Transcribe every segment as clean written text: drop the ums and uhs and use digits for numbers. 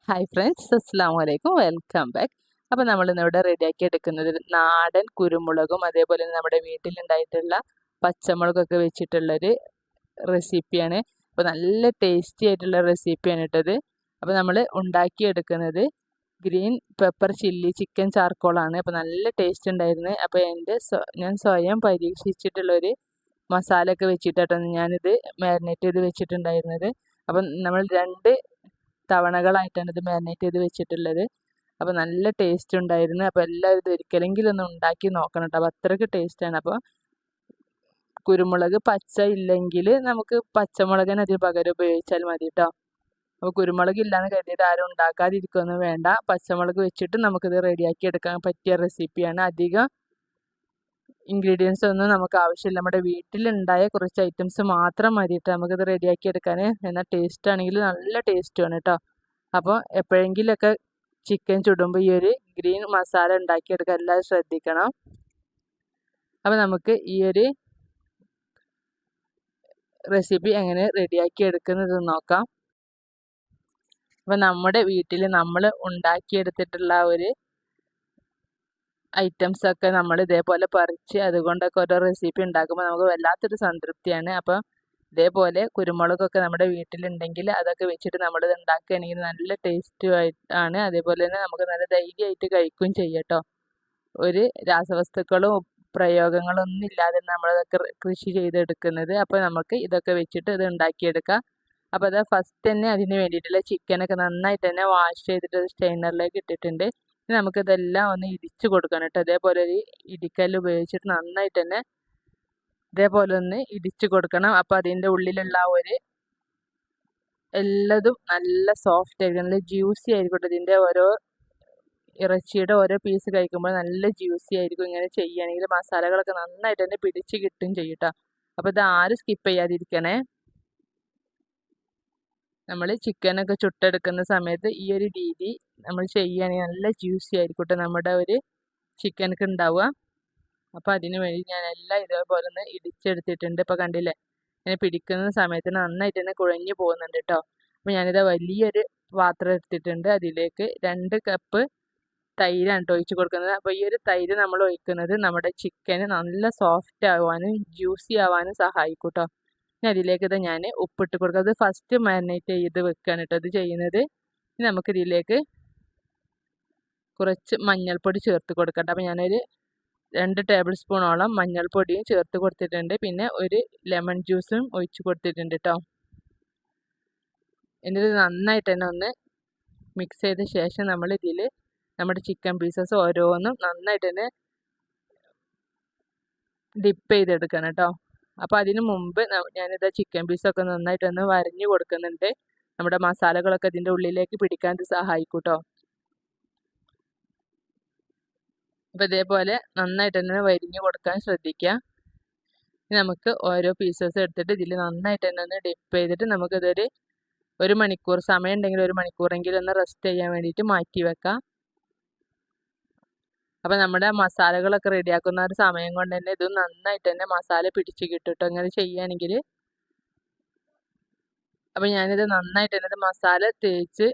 Hi friends, അസ്സാം വലൈക്കും, welcome back. അപ്പോൾ നമ്മൾ ഇന്നിവിടെ റെഡിയാക്കി എടുക്കുന്നത് നാടൻ കുരുമുളകും അതേപോലെ നമ്മുടെ വീട്ടിലുണ്ടായിട്ടുള്ള പച്ചമുളകൊക്കെ വെച്ചിട്ടുള്ളൊരു റെസിപ്പിയാണ്. അപ്പോൾ നല്ല ടേസ്റ്റി ആയിട്ടുള്ള റെസിപ്പിയാണ് ഇട്ടത്. അപ്പോൾ നമ്മൾ ഉണ്ടാക്കിയെടുക്കുന്നത് ഗ്രീൻ പെപ്പർ ചില്ലി ചിക്കൻ ചാർക്കോളാണ്. അപ്പോൾ നല്ല ടേസ്റ്റ് ഉണ്ടായിരുന്നു. അപ്പോൾ ഞാൻ സ്വയം പരീക്ഷിച്ചിട്ടുള്ളൊരു മസാല ഒക്കെ വെച്ചിട്ടാണ് ഞാനിത് മാരിനേറ്റ് ചെയ്ത് വെച്ചിട്ടുണ്ടായിരുന്നത്. അപ്പം നമ്മൾ 2 തവണകളായിട്ടാണ് ഇത് മാരിനേറ്റ് ചെയ്ത് വെച്ചിട്ടുള്ളത്. അപ്പോൾ നല്ല ടേസ്റ്റ് ഉണ്ടായിരുന്നു. അപ്പോൾ എല്ലാവരും ഇത് ഒരിക്കലെങ്കിലും ഒന്ന് ഉണ്ടാക്കി നോക്കണം കേട്ടോ. അപ്പോൾ അത്രയ്ക്ക് ടേസ്റ്റാണ്. അപ്പോൾ കുരുമുളക് പച്ച ഇല്ലെങ്കിൽ നമുക്ക് പച്ചമുളകിന് അതിന് പകരം ഉപയോഗിച്ചാൽ മതി കേട്ടോ. അപ്പോൾ കുരുമുളക് ഇല്ലാന്ന് കരുതിയിട്ട് ആരും ഉണ്ടാക്കാതിരിക്കുകയൊന്നും വേണ്ട. പച്ചമുളക് വെച്ചിട്ട് നമുക്കിത് റെഡിയാക്കി എടുക്കാൻ പറ്റിയ റെസിപ്പിയാണ്. അധികം ഇൻഗ്രീഡിയൻസ് ഒന്നും നമുക്ക് ആവശ്യമില്ല. നമ്മുടെ വീട്ടിലുണ്ടായ കുറച്ച് ഐറ്റംസ് മാത്രം മതിയിട്ട് നമുക്കിത് റെഡിയാക്കി എടുക്കാൻ. എന്നാൽ ടേസ്റ്റ് ആണെങ്കിൽ നല്ല ടേസ്റ്റുമാണ് കേട്ടോ. അപ്പോൾ എപ്പോഴെങ്കിലുമൊക്കെ ചിക്കൻ ചുടുമ്പോൾ ഈ ഒരു ഗ്രീൻ മസാല ഉണ്ടാക്കിയെടുക്കാൻ എല്ലാവരും ശ്രദ്ധിക്കണം. അപ്പോൾ നമുക്ക് ഈ ഒരു റെസിപ്പി എങ്ങനെ റെഡിയാക്കി എടുക്കുന്നത് നോക്കാം. അപ്പോൾ നമ്മുടെ വീട്ടിൽ നമ്മൾ ഉണ്ടാക്കിയെടുത്തിട്ടുള്ള ഒരു ഐറ്റംസ് ഒക്കെ നമ്മൾ ഇതേപോലെ പറിച്ച് അതുകൊണ്ടൊക്കെ ഓരോ റെസിപ്പി ഉണ്ടാക്കുമ്പോൾ നമുക്ക് വല്ലാത്തൊരു സംതൃപ്തിയാണ്. അപ്പോൾ ഇതേപോലെ കുരുമുളകൊക്കെ നമ്മുടെ വീട്ടിലുണ്ടെങ്കിൽ അതൊക്കെ വെച്ചിട്ട് നമ്മളിത് ഉണ്ടാക്കുകയാണെങ്കിൽ നല്ല ടേസ്റ്റ് ആണ്. അതേപോലെ തന്നെ നമുക്ക് നല്ല ധൈര്യമായിട്ട് കഴിക്കുകയും ചെയ്യാം കേട്ടോ. ഒരു രാസവസ്തുക്കളും പ്രയോഗങ്ങളൊന്നും ഇല്ലാതെ നമ്മളതൊക്കെ കൃഷി ചെയ്തെടുക്കുന്നത്. അപ്പോൾ നമുക്ക് ഇതൊക്കെ വെച്ചിട്ട് ഇത് ഉണ്ടാക്കിയെടുക്കാം. അപ്പോൾ അത് ഫസ്റ്റ് തന്നെ അതിന് വേണ്ടിയിട്ടുള്ള ചിക്കനൊക്കെ നന്നായിട്ട് തന്നെ വാഷ് ചെയ്തിട്ട് സ്റ്റെയിനറിലേക്ക് ഇട്ടിട്ടുണ്ട്. ഇനി നമുക്കിതെല്ലാം ഒന്ന് ഇടിച്ച് കൊടുക്കണം കേട്ടോ. അതേപോലെ ഒരു ഇടിക്കല്ല് ഉപയോഗിച്ചിട്ട് നന്നായിട്ട് തന്നെ ഇതേപോലെ ഒന്ന് ഇടിച്ച് കൊടുക്കണം. അപ്പോൾ അതിൻ്റെ ഉള്ളിലുള്ള ഒരു എല്ലതും നല്ല സോഫ്റ്റ് ആയിരിക്കും, നല്ല ജ്യൂസി ആയിരിക്കും. ഇതിൻ്റെ ഓരോ ഇറച്ചിയുടെ ഓരോ പീസ് കഴിക്കുമ്പോൾ നല്ല ജ്യൂസി ആയിരിക്കും. ഇങ്ങനെ ചെയ്യുകയാണെങ്കിൽ മസാലകളൊക്കെ നന്നായിട്ട് തന്നെ പിടിച്ച് കിട്ടും ചെയ്യും കേട്ടോ. അപ്പോൾ ഇത് ആരും സ്കിപ്പ് ചെയ്യാതിരിക്കണേ. നമ്മൾ ചിക്കനൊക്കെ ചുട്ടെടുക്കുന്ന സമയത്ത് ഈ ഒരു രീതി നമ്മൾ ചെയ്യുകയാണെങ്കിൽ നല്ല ജ്യൂസി ആയിരിക്കും കേട്ടോ നമ്മുടെ ഒരു ചിക്കനൊക്കെ ഉണ്ടാവുക. അപ്പോൾ അതിന് വേണ്ടി ഞാൻ എല്ലാം ഇതേപോലെ ഒന്ന് ഇടിച്ചെടുത്തിട്ടുണ്ട്. ഇപ്പോൾ കണ്ടില്ലേ, ഇങ്ങനെ പിടിക്കുന്ന സമയത്ത് നന്നായിട്ട് തന്നെ കുഴഞ്ഞു പോകുന്നുണ്ട് കേട്ടോ. അപ്പോൾ ഞാനിത് വലിയൊരു പാത്രം എടുത്തിട്ടുണ്ട്. അതിലേക്ക് 2 കപ്പ് തൈരാണ് കേട്ടോ ഒഴിച്ച് കൊടുക്കുന്നത്. അപ്പോൾ ഈ ഒരു തൈര് നമ്മൾ ഒഴിക്കുന്നത് നമ്മുടെ ചിക്കന് നല്ല സോഫ്റ്റ് ആവാനും ജ്യൂസി ആവാനും സഹായിക്കും കേട്ടോ. ഇനി അതിലേക്ക് ഇത് ഞാൻ ഉപ്പിട്ട് കൊടുക്കുക. അത് ഫസ്റ്റ് മാരിനേറ്റ് ചെയ്ത് വെക്കുകയാണ് കേട്ടോ ഇത് ചെയ്യുന്നത്. ഇനി നമുക്കിതിലേക്ക് കുറച്ച് മഞ്ഞൾപ്പൊടി ചേർത്ത് കൊടുക്കട്ടെ. അപ്പോൾ ഞാനൊരു 2 ടേബിൾ സ്പൂണോളം മഞ്ഞൾപ്പൊടിയും ചേർത്ത് കൊടുത്തിട്ടുണ്ട്. പിന്നെ ഒരു ലെമൺ ജ്യൂസും ഒഴിച്ച് കൊടുത്തിട്ടുണ്ട് കേട്ടോ. എന്നിട്ട് നന്നായിട്ട് തന്നെ ഒന്ന് മിക്സ് ചെയ്ത ശേഷം നമ്മൾ ഇതിൽ നമ്മുടെ ചിക്കൻ പീസസ് ഓരോന്നും നന്നായിട്ട് തന്നെ ഡിപ്പ് ചെയ്തെടുക്കണം കേട്ടോ. അപ്പോൾ അതിന് മുമ്പ് ഞാനിത് ചിക്കൻ പീസൊക്കെ നന്നായിട്ടൊന്ന് വരഞ്ഞു കൊടുക്കുന്നുണ്ട്. നമ്മുടെ മസാലകളൊക്കെ ഇതിൻ്റെ ഉള്ളിലേക്ക് പിടിക്കാൻ ഇത് സഹായിക്കും കേട്ടോ. അപ്പോൾ ഇതേപോലെ നന്നായിട്ട് തന്നെ വരിഞ്ഞു കൊടുക്കാൻ ശ്രദ്ധിക്കുക. നമുക്ക് ഓരോ പീസസ് എടുത്തിട്ട് ഇതിൽ നന്നായിട്ട് തന്നെ ഒന്ന് ഡിപ്പ് ചെയ്തിട്ട് നമുക്കിതൊരു 1 മണിക്കൂർ സമയം ഉണ്ടെങ്കിൽ 1 മണിക്കൂറെങ്കിലും ഒന്ന് റെസ്റ്റ് ചെയ്യാൻ വേണ്ടിയിട്ട് മാറ്റി വെക്കാം. അപ്പോൾ നമ്മുടെ മസാലകളൊക്കെ റെഡിയാക്കുന്ന ഒരു സമയം കൊണ്ട് തന്നെ ഇത് നന്നായിട്ട് തന്നെ മസാല പിടിച്ച് കിട്ടും കേട്ടോ ഇങ്ങനെ ചെയ്യുകയാണെങ്കിൽ. അപ്പോൾ ഞാനിത് നന്നായിട്ട് തന്നെ ഇത് മസാല തേച്ച്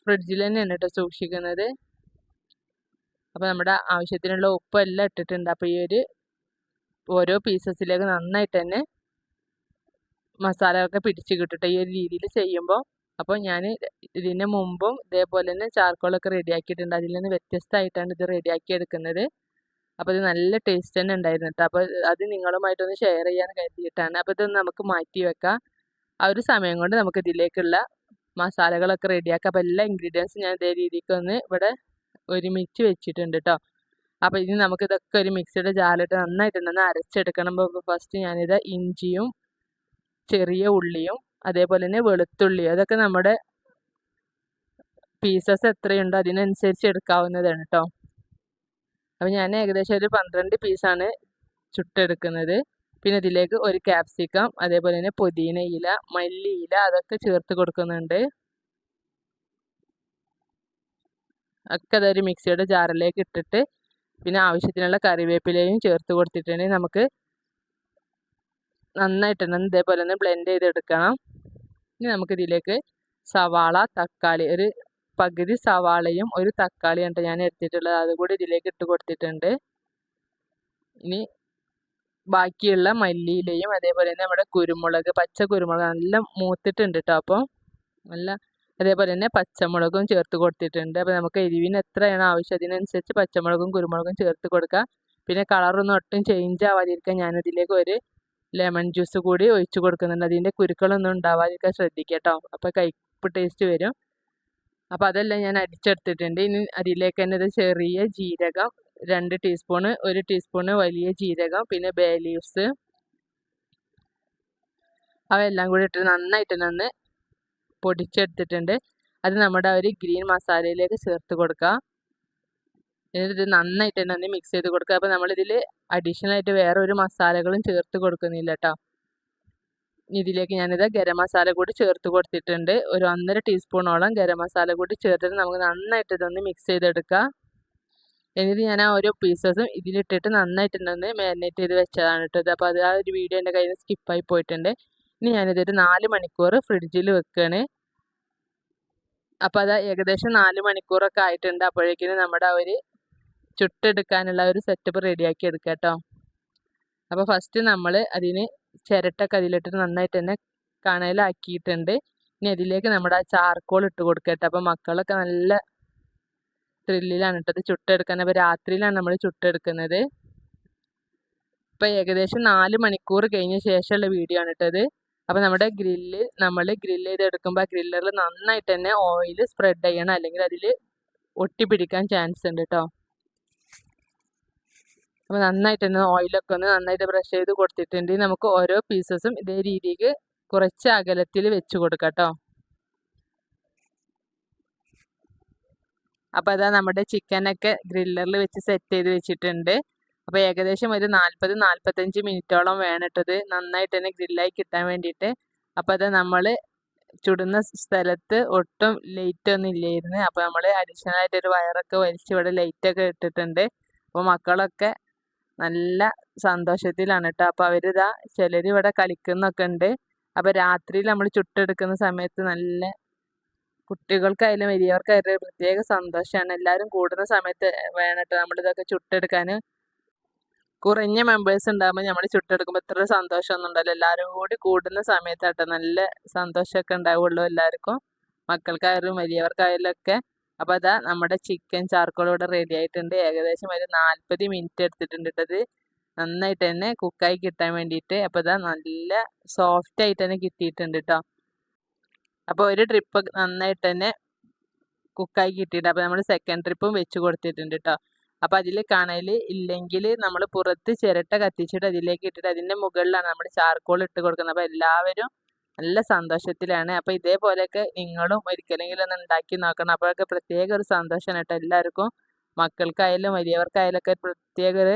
ഫ്രിഡ്ജിൽ തന്നെയാണ് കേട്ടോ സൂക്ഷിക്കുന്നത്. അപ്പോൾ നമ്മുടെ ആവശ്യത്തിനുള്ള ഉപ്പ് എല്ലാം ഇട്ടിട്ടുണ്ട്. അപ്പോൾ ഈ ഒരു ഓരോ പീസസിലേക്ക് നന്നായിട്ട് തന്നെ മസാലയൊക്കെ പിടിച്ച് കിട്ടും ഈ ഒരു രീതിയിൽ ചെയ്യുമ്പോൾ. അപ്പോൾ ഞാൻ ഇതിന് മുമ്പും ഇതേപോലെ തന്നെ ചാർക്കോളൊക്കെ റെഡിയാക്കിയിട്ടുണ്ട്. അതിൽ നിന്ന് വ്യത്യസ്തമായിട്ടാണ് ഇത് റെഡിയാക്കി എടുക്കുന്നത്. അപ്പോൾ ഇത് നല്ല ടേസ്റ്റ് തന്നെ ഉണ്ടായിരുന്നു കേട്ടോ. അപ്പോൾ അത് നിങ്ങളുമായിട്ടൊന്ന് ഷെയർ ചെയ്യാൻ കരുതിയിട്ടാണ്. അപ്പോൾ ഇതൊന്ന് നമുക്ക് മാറ്റി വെക്കാം. ആ ഒരു സമയം കൊണ്ട് നമുക്ക് ഇതിലേക്കുള്ള മസാലകളൊക്കെ റെഡിയാക്കാം. അപ്പോൾ എല്ലാ ഇൻഗ്രീഡിയൻസും ഞാൻ ഇതേ രീതിക്കൊന്ന് ഇവിടെ ഒരുമിച്ച് വെച്ചിട്ടുണ്ട് കേട്ടോ. അപ്പോൾ ഇനി നമുക്കിതൊക്കെ ഒരു മിക്സിയുടെ ജാറിലിട്ട് നന്നായിട്ടൊന്ന് അരച്ചെടുക്കണം. അപ്പോൾ ഫസ്റ്റ് ഞാനിത് ഇഞ്ചിയും ചെറിയ ഉള്ളിയും അതേപോലെ തന്നെ വെളുത്തുള്ളിയും അതൊക്കെ നമ്മുടെ പീസസ് എത്രയുണ്ടോ അതിനനുസരിച്ച് എടുക്കാവുന്നതാണ് കേട്ടോ. അപ്പോൾ ഞാൻ ഏകദേശം ഒരു 12 പീസാണ് ചുട്ടെടുക്കുന്നത്. പിന്നെ ഇതിലേക്ക് ഒരു ക്യാപ്സിക്കം അതേപോലെ തന്നെ പുതിന ഇല മല്ലിയില അതൊക്കെ ചേർത്ത് കൊടുക്കുന്നുണ്ട്. ഒക്കെ അതൊരു മിക്സിയുടെ ജാറിലേക്ക് ഇട്ടിട്ട് പിന്നെ ആവശ്യത്തിനുള്ള കറിവേപ്പിലയും ചേർത്ത് കൊടുത്തിട്ടുണ്ടെങ്കിൽ നമുക്ക് നന്നായിട്ട് ഇതേപോലെ തന്നെ ബ്ലെൻഡ് ചെയ്തെടുക്കണം. ഇനി നമുക്കിതിലേക്ക് സവാള തക്കാളി ഒരു പകുതി സവാളയും ഒരു തക്കാളിയാണ് ഞാൻ എടുത്തിട്ടുള്ളത്. അതുകൂടി ഇതിലേക്ക് ഇട്ട് കൊടുത്തിട്ടുണ്ട്. ഇനി ബാക്കിയുള്ള മല്ലിയിലയും അതേപോലെ തന്നെ നമ്മുടെ കുരുമുളക്, പച്ച കുരുമുളക് നല്ല മൂത്തിട്ടുണ്ട് കേട്ടോ. അപ്പോൾ നല്ല അതേപോലെ തന്നെ പച്ചമുളകും ചേർത്ത് കൊടുത്തിട്ടുണ്ട്. അപ്പോൾ നമുക്ക് എരിവിന് എത്രയാണ് ആവശ്യം അതിനനുസരിച്ച് പച്ചമുളകും കുരുമുളകും ചേർത്ത് കൊടുക്കുക. പിന്നെ കളറൊന്നും ഒട്ടും ചേഞ്ച് ആവാതിരിക്കാൻ ഞാനിതിലേക്ക് ഒരു ലെമൺ ജ്യൂസ് കൂടി ഒഴിച്ച് കൊടുക്കുന്നുണ്ട്. അതിൻ്റെ കുരുക്കളൊന്നും ഉണ്ടാവാതിരിക്കാൻ ശ്രദ്ധിക്കുക കേട്ടോ. അപ്പോൾ കയ്പ്പ് ടേസ്റ്റ് വരും. അപ്പോൾ അതെല്ലാം ഞാൻ അടിച്ചെടുത്തിട്ടുണ്ട്. ഇനി അതിലേക്ക് തന്നെ ഇത് ചെറിയ ജീരകം 2 ടീസ്പൂണ്, 1 ടീസ്പൂണ് വലിയ ജീരകം, പിന്നെ ബേ ലീവ്സ്, അവയെല്ലാം കൂടി ഇട്ട് നന്നായിട്ട് പൊടിച്ചെടുത്തിട്ടുണ്ട്. അത് നമ്മുടെ ഒരു ഗ്രീൻ മസാലയിലേക്ക് ചേർത്ത് കൊടുക്കുക. എന്നിട്ട് ഇത് നന്നായിട്ട് തന്നെ മിക്സ് ചെയ്ത് കൊടുക്കുക. അപ്പോൾ നമ്മളിതിൽ അഡീഷണൽ ആയിട്ട് വേറെ ഒരു മസാലകളും ചേർത്ത് കൊടുക്കുന്നില്ല കേട്ടോ. ഇതിലേക്ക് ഞാനിത് ഗരം മസാല കൂടി ചേർത്ത് കൊടുത്തിട്ടുണ്ട്. ഒരു 1.5 ടീസ്പൂണോളം ഗരം മസാല കൂടി ചേർത്തിട്ട് നമുക്ക് നന്നായിട്ട് ഇതൊന്ന് മിക്സ് ചെയ്തെടുക്കുക. എന്നിട്ട് ഞാൻ ആ ഓരോ പീസസും ഇതിലിട്ടിട്ട് നന്നായിട്ടൊന്ന് മാരിനേറ്റ് ചെയ്ത് വെച്ചതാണ് കേട്ടത്. അപ്പോൾ അത് ആ ഒരു വീഡിയോ എൻ്റെ കയ്യിൽ നിന്ന് സ്കിപ്പായി പോയിട്ടുണ്ട്. ഇനി ഞാനിതൊരു 4 മണിക്കൂർ ഫ്രിഡ്ജിൽ വെക്കുകയാണ്. അപ്പോൾ അത് ഏകദേശം 4 മണിക്കൂറൊക്കെ ആയിട്ടുണ്ട്. അപ്പോഴേക്കിനും നമ്മുടെ ആ ഒരു ചുട്ടെടുക്കാനുള്ള ഒരു സെറ്റപ്പ് റെഡിയാക്കി എടുക്കുക കേട്ടോ. അപ്പോൾ ഫസ്റ്റ് നമ്മൾ അതിന് ചിരട്ടൊക്കെ അതിലിട്ടിട്ട് നന്നായിട്ട് തന്നെ കണലാക്കിയിട്ടുണ്ട്. ഇനി അതിലേക്ക് നമ്മുടെ ആ ചാർക്കോൾ ഇട്ട് കൊടുക്കുക കേട്ടോ. അപ്പോൾ മക്കളൊക്കെ നല്ല ത്രില്ലിലാണ് ഇട്ടത് ചുട്ടെടുക്കാൻ. അപ്പോൾ രാത്രിയിലാണ് നമ്മൾ ചുട്ടെടുക്കുന്നത്. ഇപ്പോൾ ഏകദേശം 4 മണിക്കൂർ കഴിഞ്ഞ ശേഷമുള്ള വീഡിയോ ആണ് ഇട്ടത്. അപ്പോൾ നമ്മുടെ നമ്മൾ ഗ്രില്ല് ചെയ്തെടുക്കുമ്പോൾ ആ ഗ്രില്ലറിൽ നന്നായിട്ട് തന്നെ ഓയിൽ സ്പ്രെഡ് ചെയ്യണം, അല്ലെങ്കിൽ അതിൽ ഒട്ടിപ്പിടിക്കാൻ ചാൻസ് ഉണ്ട് കേട്ടോ. അപ്പോൾ നന്നായിട്ട് തന്നെ ഓയിലൊക്കെ ഒന്ന് നന്നായിട്ട് ബ്രഷ് ചെയ്ത് കൊടുത്തിട്ടുണ്ട്. നമുക്ക് ഓരോ പീസസും ഇതേ രീതിക്ക് കുറച്ച് അകലത്തിൽ വെച്ച് കൊടുക്കാം കേട്ടോ. അപ്പോൾ അതാ നമ്മുടെ ചിക്കനൊക്കെ ഗ്രില്ലറിൽ വെച്ച് സെറ്റ് ചെയ്ത് വെച്ചിട്ടുണ്ട്. അപ്പോൾ ഏകദേശം ഒരു 40-45 മിനിറ്റോളം വേണിട്ടത് നന്നായിട്ട് തന്നെ ഗ്രില്ലായി കിട്ടാൻ വേണ്ടിയിട്ട്. അപ്പോൾ അത് നമ്മൾ ചുടുന്ന സ്ഥലത്ത് ഒട്ടും ലൈറ്റ് ഒന്നും ഇല്ലായിരുന്നു. അപ്പോൾ നമ്മൾ അഡീഷണൽ ആയിട്ടൊരു വയറൊക്കെ വലിച്ച് ഇവിടെ ലൈറ്റൊക്കെ ഇട്ടിട്ടുണ്ട്. അപ്പോൾ മക്കളൊക്കെ നല്ല സന്തോഷത്തിലാണ് കേട്ടോ. അപ്പോൾ അവരിതാ ചിലർ ഇവിടെ കളിക്കുന്നൊക്കെ ഉണ്ട്. അപ്പോൾ രാത്രിയിൽ നമ്മൾ ചുട്ടെടുക്കുന്ന സമയത്ത് നല്ല കുട്ടികൾക്കായാലും വലിയവർക്കായാലും പ്രത്യേക സന്തോഷമാണ്. എല്ലാവരും കൂടുന്ന സമയത്ത് വേണം കേട്ടോ നമ്മളിതൊക്കെ ചുട്ടെടുക്കാൻ. കുറഞ്ഞ മെമ്പേഴ്സ് ഉണ്ടാകുമ്പോൾ നമ്മൾ ചുട്ടെടുക്കുമ്പോൾ ഇത്ര സന്തോഷമൊന്നും ഉണ്ടല്ലോ. എല്ലാവരും കൂടി കൂടുന്ന സമയത്താട്ടോ നല്ല സന്തോഷമൊക്കെ ഉണ്ടാവുള്ളൂ എല്ലാവർക്കും, മക്കൾക്കായാലും വലിയവർക്കായാലും ഒക്കെ. അപ്പോൾ അതാ നമ്മുടെ ചിക്കൻ ചാർക്കോൾ ഇവിടെ റെഡി ആയിട്ടുണ്ട്. ഏകദേശം ഒരു 40 മിനിറ്റ് എടുത്തിട്ടുണ്ട് കേട്ടത് നന്നായിട്ട് തന്നെ കുക്കായി കിട്ടാൻ വേണ്ടിയിട്ട്. അപ്പോൾ ഇതാ നല്ല സോഫ്റ്റ് ആയിട്ട് തന്നെ കിട്ടിയിട്ടുണ്ട് കേട്ടോ. അപ്പോൾ ഒരു ട്രിപ്പ് നന്നായിട്ട് തന്നെ കുക്കായി കിട്ടിയിട്ട് അപ്പോൾ നമ്മൾ സെക്കൻഡ് ട്രിപ്പും വെച്ച് കൊടുത്തിട്ടുണ്ട് കേട്ടോ. അപ്പോൾ അതിൽ കണൽ ഇല്ലെങ്കിൽ നമ്മൾ പുറത്ത് ചിരട്ട കത്തിച്ചിട്ട് അതിലേക്ക് ഇട്ടിട്ട് അതിൻ്റെ മുകളിലാണ് നമ്മൾ ചാർക്കോൾ ഇട്ട് കൊടുക്കുന്നത്. അപ്പോൾ എല്ലാവരും നല്ല സന്തോഷത്തിലാണ്. അപ്പോൾ ഇതേപോലെയൊക്കെ നിങ്ങളും ഒരിക്കലെങ്കിലും ഒന്ന് ഉണ്ടാക്കി നോക്കണം. അപ്പോഴൊക്കെ പ്രത്യേക ഒരു സന്തോഷമാണ് കേട്ടോ എല്ലാവർക്കും, മക്കൾക്കായാലും വലിയവർക്കായാലും ഒക്കെ പ്രത്യേക ഒരു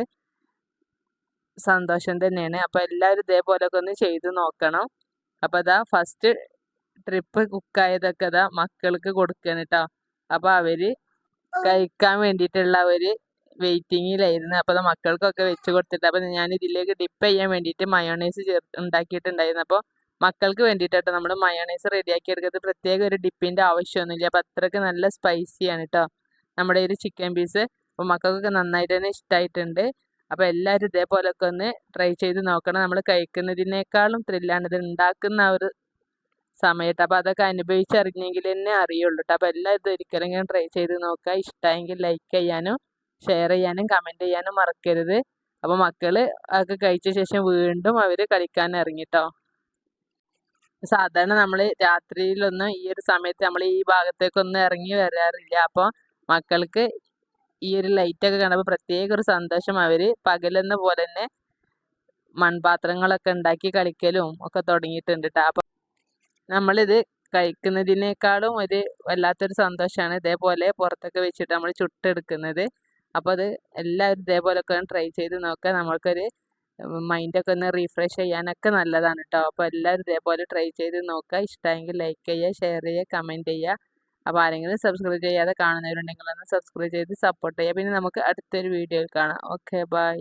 സന്തോഷം തന്നെയാണ്. അപ്പോൾ എല്ലാവരും ഇതേപോലെയൊക്കെ ഒന്ന് ചെയ്ത് നോക്കണം. അപ്പോൾ അതാ ഫസ്റ്റ് ട്രിപ്പ് കുക്കായതൊക്കെ അതാ മക്കൾക്ക് കൊടുക്കണം കേട്ടോ. അപ്പോൾ അവർ കഴിക്കാൻ വേണ്ടിയിട്ടുള്ള ഒരു വെയിറ്റിങ്ങിലായിരുന്നു. അപ്പോൾ അത് മക്കൾക്കൊക്കെ വെച്ച് കൊടുത്തിട്ട് അപ്പോൾ ഞാൻ ഇതിലേക്ക് ഡിപ്പ് ചെയ്യാൻ വേണ്ടിയിട്ട് മയോണൈസ് ഉണ്ടാക്കിയിട്ടുണ്ടായിരുന്നു. അപ്പോൾ മക്കൾക്ക് വേണ്ടിയിട്ടോ നമ്മൾ മയോണൈസ് റെഡിയാക്കി എടുക്കുന്നത്. പ്രത്യേക ഒരു ഡിപ്പിൻ്റെ ആവശ്യമൊന്നുമില്ല. അപ്പോൾ അത്രയ്ക്ക് നല്ല സ്പൈസിയാണ് കേട്ടോ നമ്മുടെ ഒരു ചിക്കൻ പീസ്. അപ്പോൾ മക്കൾക്കൊക്കെ നന്നായിട്ട് തന്നെ ഇഷ്ടമായിട്ടുണ്ട്. അപ്പോൾ എല്ലാവരും ഇതേപോലെയൊക്കെ ഒന്ന് ട്രൈ ചെയ്ത് നോക്കണം. നമ്മൾ കഴിക്കുന്നതിനേക്കാളും ത്രില്ലാണ് ഇത് ഉണ്ടാക്കുന്ന ആ ഒരു സമയത്ത്. അപ്പോൾ അതൊക്കെ അനുഭവിച്ചറിഞ്ഞെങ്കിൽ തന്നെ അറിയുള്ളൂ കേട്ടോ. അപ്പോൾ എല്ലാവരും ഇത് ഒരിക്കലെങ്കിലും ട്രൈ ചെയ്ത് നോക്കുക. ഇഷ്ടമായെങ്കിൽ ലൈക്ക് ചെയ്യാനും ഷെയർ ചെയ്യാനും കമൻറ്റ് ചെയ്യാനും മറക്കരുത്. അപ്പോൾ മക്കൾ അതൊക്കെ കഴിച്ച ശേഷം വീണ്ടും അവർ കളിക്കാൻ ഇറങ്ങിട്ടോ. സാധാരണ നമ്മൾ രാത്രിയിലൊന്നും ഈ ഒരു സമയത്ത് നമ്മൾ ഈ ഭാഗത്തേക്കൊന്നും ഇറങ്ങി വരാറില്ല. അപ്പോൾ മക്കൾക്ക് ഈ ഒരു ലൈറ്റൊക്കെ കാണുമ്പോൾ പ്രത്യേക ഒരു സന്തോഷം. അവർ പകലെന്ന പോലെ തന്നെ മൺപാത്രങ്ങളൊക്കെ ഉണ്ടാക്കി കളിക്കലും ഒക്കെ തുടങ്ങിയിട്ടുണ്ട് കേട്ടോ. അപ്പോൾ നമ്മളിത് കഴിക്കുന്നതിനേക്കാളും ഒരു വല്ലാത്തൊരു സന്തോഷമാണ് ഇതേപോലെ പുറത്തൊക്കെ വെച്ചിട്ട് നമ്മൾ ചുട്ടെടുക്കുന്നത്. അപ്പോൾ അത് എല്ലാവരും ഇതേപോലെയൊക്കെ ഒന്ന് ട്രൈ ചെയ്ത് നോക്കുക. നമ്മൾക്കൊരു മൈൻഡൊക്കെ ഒന്ന് റീഫ്രഷ് ചെയ്യാനൊക്കെ നല്ലതാണ് കേട്ടോ. അപ്പോൾ എല്ലാവരും ഇതേപോലെ ട്രൈ ചെയ്ത് നോക്കുക. ഇഷ്ടമെങ്കിൽ ലൈക്ക് ചെയ്യുക, ഷെയർ ചെയ്യുക, കമൻറ്റ് ചെയ്യുക. അപ്പോൾ ആരെങ്കിലും സബ്സ്ക്രൈബ് ചെയ്യാതെ കാണുന്നവരുണ്ടെങ്കിൽ ഒന്ന് സബ്സ്ക്രൈബ് ചെയ്ത് സപ്പോർട്ട് ചെയ്യുക. പിന്നെ നമുക്ക് അടുത്തൊരു വീഡിയോയിൽ കാണാം. Okay, by.